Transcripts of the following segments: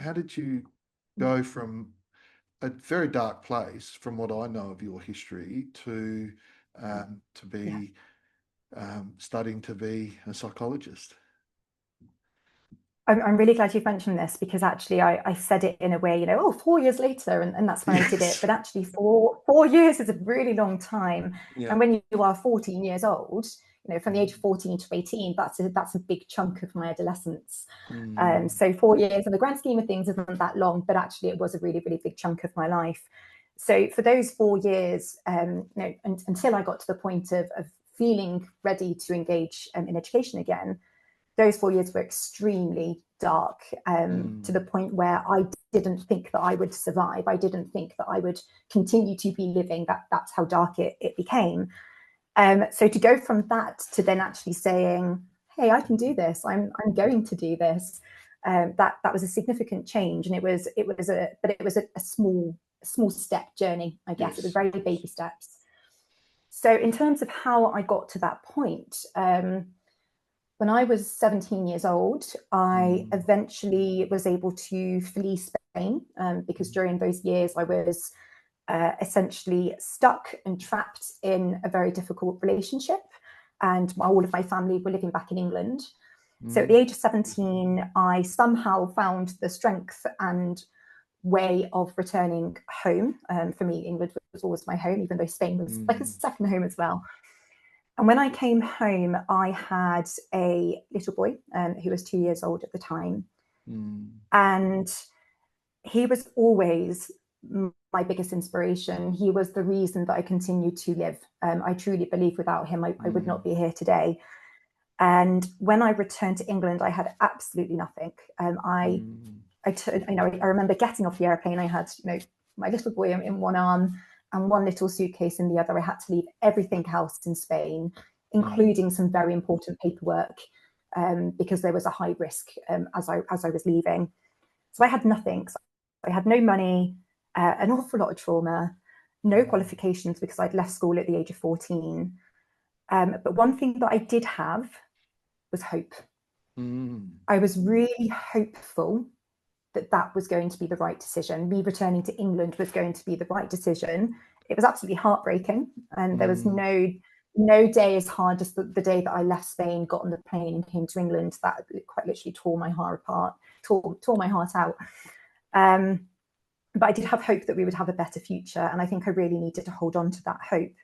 how did you go from a very dark place, from what I know of your history, to Yeah. be studying to be a psychologist? I'm really glad you've mentioned this because actually I said it in a way, oh, 4 years later, and that's when I did it. Yes. But actually, four years is a really long time. Yeah. And when you are 14 years old, from the age of 14 to 18, that's a big chunk of my adolescence. Mm. So 4 years in the grand scheme of things isn't that long, but actually it was a really, really big chunk of my life. So for those 4 years, until I got to the point of feeling ready to engage in education again, those 4 years were extremely dark, to the point where I didn't think that I would survive. I didn't think that I would continue to be living. That's how dark it became. So to go from that to then actually saying, "Hey, I can do this. I'm going to do this." That was a significant change, and it was a small step journey. I guess it was Yes. very baby steps. So in terms of how I got to that point, when I was 17 years old, I Mm. eventually was able to flee Spain, because during those years I was essentially stuck and trapped in a very difficult relationship, and all of my family were living back in England. So at the Mm. age of 17, I somehow found the strength and way of returning home. For me, England was always my home, even though Spain was like a Mm. second home as well. And when I came home, I had a little boy, who was 2 years old at the time. Mm. And he was always my biggest inspiration. He was the reason that I continued to live. I truly believe without him, I would Mm. not be here today. And when I returned to England, I had absolutely nothing. Mm. I remember getting off the airplane. I had, my little boy in one arm and one little suitcase in the other. I had to leave everything else in Spain, Mm. including some very important paperwork, because there was a high risk, as I was leaving. So I had nothing. So I had no money, an awful lot of trauma, no Mm. qualifications because I'd left school at the age of 14. But one thing that I did have was hope. Mm. I was really hopeful that that was going to be the right decision. Me returning to England was going to be the right decision. It was absolutely heartbreaking, and there was Mm. no day as hard as the day that I left Spain, got on the plane, and came to England. That quite literally tore my heart apart, tore my heart out. But I did have hope that we would have a better future, and I think I really needed to hold on to that hope.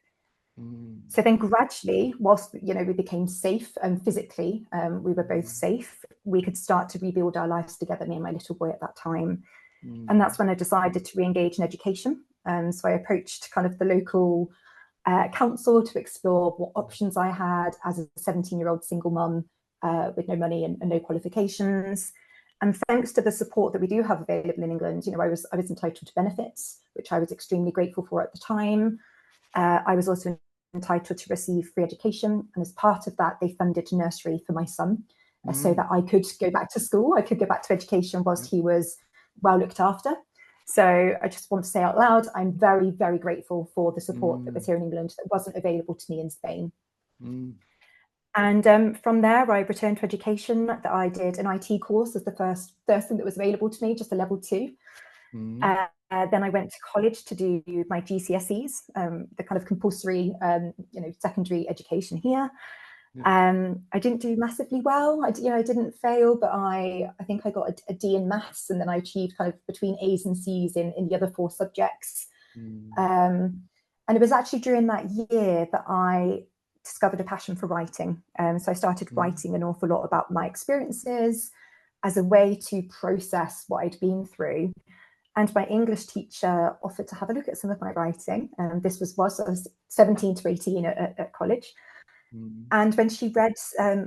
Mm. So then gradually, whilst we became safe, physically, we were both safe, we could start to rebuild our lives together, me and my little boy at that time. And Mm. that's when I decided to re-engage in education. So I approached kind of the local council to explore what options I had as a 17-year-old single mum, with no money and no qualifications. And thanks to the support that we do have available in England, I was entitled to benefits, which I was extremely grateful for at the time. I was also entitled to receive free education, and as part of that, they funded nursery for my son, so Mm. that I could go back to school. I could go back to education Yep. whilst he was well looked after. So I just want to say out loud, I'm very, very grateful for the support that was Mm. here in England that wasn't available to me in Spain. Mm. And from there, I returned to education. That I did an IT course as the first thing that was available to me, just a level 2. Mm. Then I went to college to do my GCSEs, the kind of compulsory, secondary education here. Yep. I didn't do massively well. I didn't fail, but I think I got a D in maths, and then I achieved kind of between A's and C's in the other 4 subjects. Mm. And it was actually during that year that I discovered a passion for writing. So I started Mm. writing an awful lot about my experiences as a way to process what I'd been through. And my English teacher offered to have a look at some of my writing. This was whilst I was 17 to 18 at college. Mm. And when she read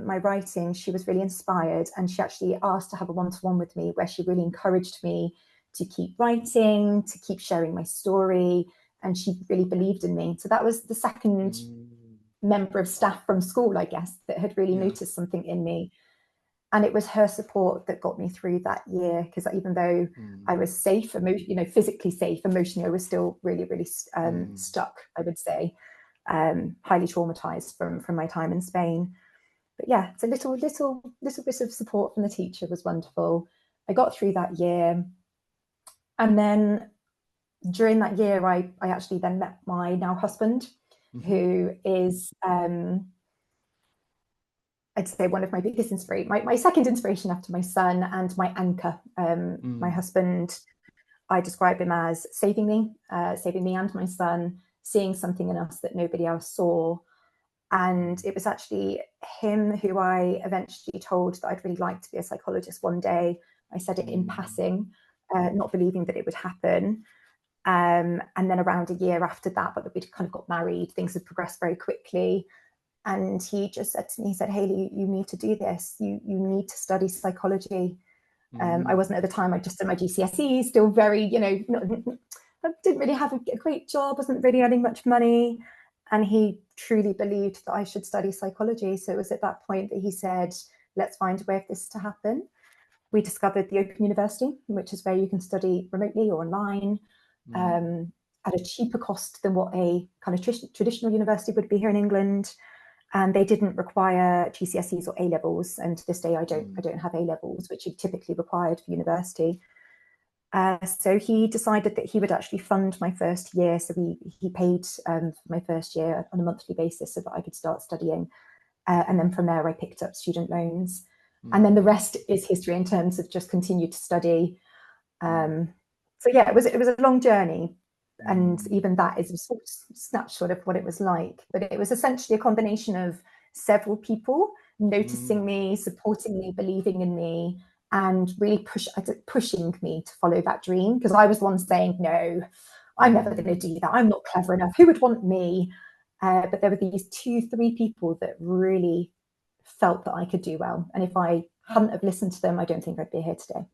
my writing, she was really inspired, and she actually asked to have a one-to-one with me, where she really encouraged me to keep writing, to keep sharing my story, and she really believed in me. So that was the second Mm. member of staff from school, I guess, that had really Yeah. noticed something in me. And it was her support that got me through that year, because even though I Mm. was safe, physically safe, emotionally, I was still really, really Mm. stuck, I would say, highly traumatized from my time in Spain. But yeah, it's a little bit of support from the teacher was wonderful. I got through that year. And then during that year, I actually then met my now husband, who is, I'd say, one of my biggest inspiration, my second inspiration after my son, and my anchor. My husband, I describe him as saving me and my son, seeing something in us that nobody else saw. And it was actually him who I eventually told that I'd really like to be a psychologist one day. I said it in passing, not believing that it would happen. And then around a year after that, but we'd kind of got married, things had progressed very quickly. And he just said to me, he said, Hayley, you need to do this. You need to study psychology. I wasn't at the time, I just did my GCSEs, still very, I didn't really have a great job, wasn't really earning much money. And he truly believed that I should study psychology. So it was at that point that he said, let's find a way for this to happen. We discovered the Open University, which is where you can study remotely or online at a cheaper cost than what a kind of traditional university would be here in England. And they didn't require GCSEs or A-levels. And to this day, I don't have A-levels, which are typically required for university. So he decided that he would actually fund my first year. So he paid for my first year on a monthly basis so that I could start studying. And then from there, I picked up student loans. And then the rest is history in terms of just continue to study. So yeah, it was a long journey. And even that is a sort of snapshot of what it was like. But it was essentially a combination of several people noticing me, supporting me, believing in me, and really pushing me to follow that dream. Because I was the one saying, no, I'm never going to do that. I'm not clever enough. Who would want me? But there were these 2-3 people that really felt that I could do well. And if I hadn't have listened to them, I don't think I'd be here today.